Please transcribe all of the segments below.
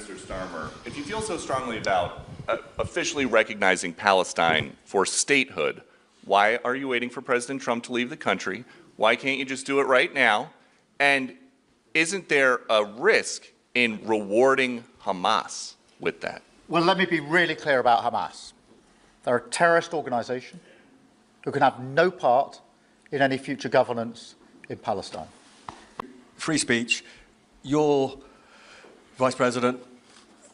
Mr. Starmer, if you feel so strongly about officially recognizing Palestine for statehood, why are you waiting for President Trump to leave the country? Why can't you just do it right now? And isn't there a risk in rewarding Hamas with that? Well, let me be really clear about Hamas. They're a terrorist organization who can have no part in any future governance in Palestine. Free speech. Your Vice President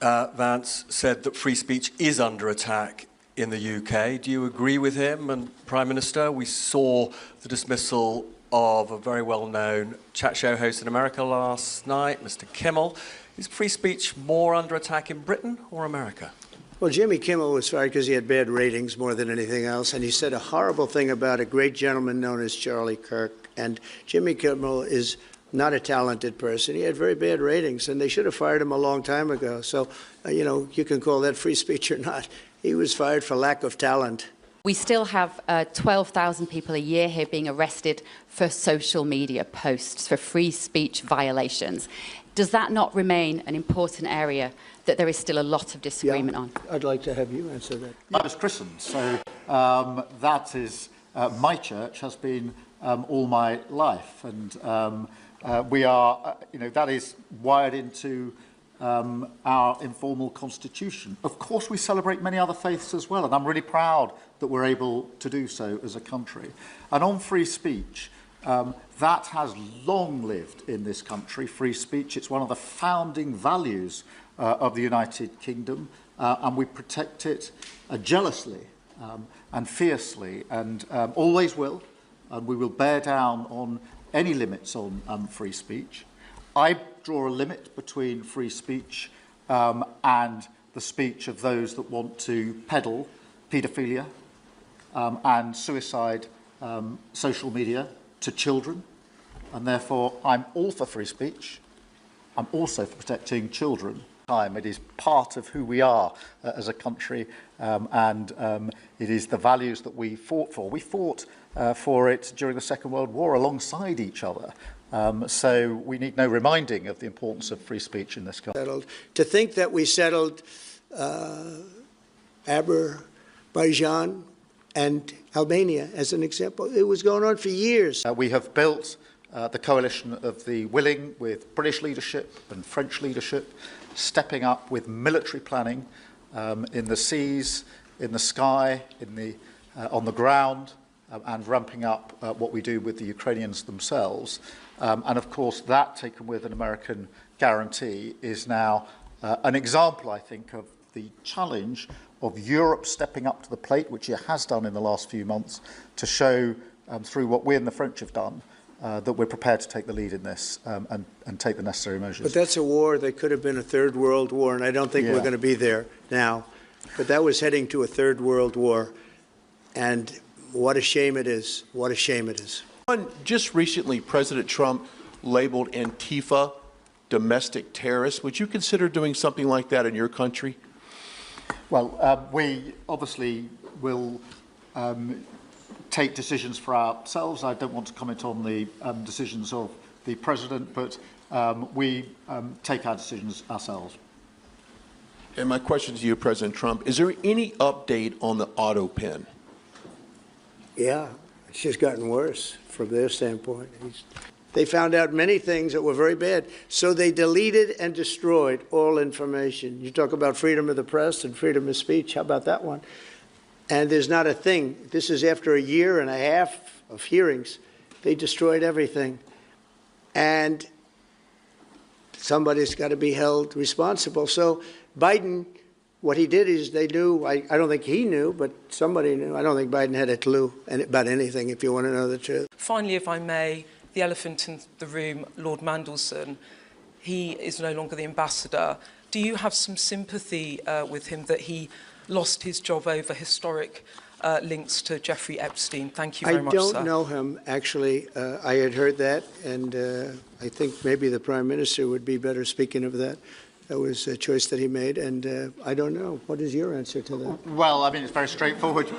Vance said that free speech is under attack in the UK. Do you agree with him? And Prime Minister, we saw the dismissal of a very well-known chat show host in America last night, Mr. Kimmel. Is free speech more under attack in Britain or America? Well, Jimmy Kimmel was fired because he had bad ratings more than anything else, and he said a horrible thing about a great gentleman known as Charlie Kirk. And Jimmy Kimmel is not a talented person. He had very bad ratings, and they should have fired him a long time ago. So, you can call that free speech or not. He was fired for lack of talent. We still have 12,000 people a year here being arrested for social media posts, for free speech violations. Does that not remain an important area that there is still a lot of disagreement on? I'd like to have you answer that. I was christened, so that is, my church has been all my life. And we are, that is wired into our informal constitution. Of course, we celebrate many other faiths as well, and I'm really proud that we're able to do so as a country. And on free speech, that has long lived in this country, free speech. It's one of the founding values of the United Kingdom, and we protect it jealously and fiercely, and always will, and we will bear down on any limits on free speech. I draw a limit between free speech and the speech of those that want to peddle paedophilia and suicide social media to children, and therefore I'm all for free speech. I'm also for protecting children. It is part of who we are as a country, and it is the values that we fought for. We fought for it during the Second World War alongside each other. So we need no reminding of the importance of free speech in this country. To think that we settled Azerbaijan and Albania as an example, it was going on for years. We have built the coalition of the willing with British leadership and French leadership, stepping up with military planning in the seas, in the sky, on the ground, and ramping up what we do with the Ukrainians themselves. And of course, that, taken with an American guarantee, is now an example, I think, of the challenge of Europe stepping up to the plate, which it has done in the last few months, to show through what we and the French have done that we're prepared to take the lead in this and take the necessary measures. But that's a war that could have been a third world war, and I don't think we're going to be there now. But that was heading to a third world war, and what a shame it is. What a shame it is. Just recently, President Trump labeled Antifa domestic terrorists. Would you consider doing something like that in your country? Well, we obviously will take decisions for ourselves. I don't want to comment on the decisions of the President, but we take our decisions ourselves. And my question to you, President Trump, is there any update on the auto pen? Yeah, it's just gotten worse from their standpoint. They found out many things that were very bad, so they deleted and destroyed all information. You talk about freedom of the press and freedom of speech. How about that one? And there's not a thing. This is after a year and a half of hearings. They destroyed everything. And somebody's got to be held responsible. So Biden, what he did is they knew, I don't think he knew, but somebody knew. I don't think Biden had a clue about anything, if you want to know the truth. Finally, if I may, the elephant in the room, Lord Mandelson, he is no longer the ambassador. Do you have some sympathy with him that he lost his job over historic links to Jeffrey Epstein? Thank you very much, sir. I don't know him, actually. I had heard that, and I think maybe the Prime Minister would be better speaking of that. That was a choice that he made, and I don't know. What is your answer to that? Well, I mean, it's very straightforward.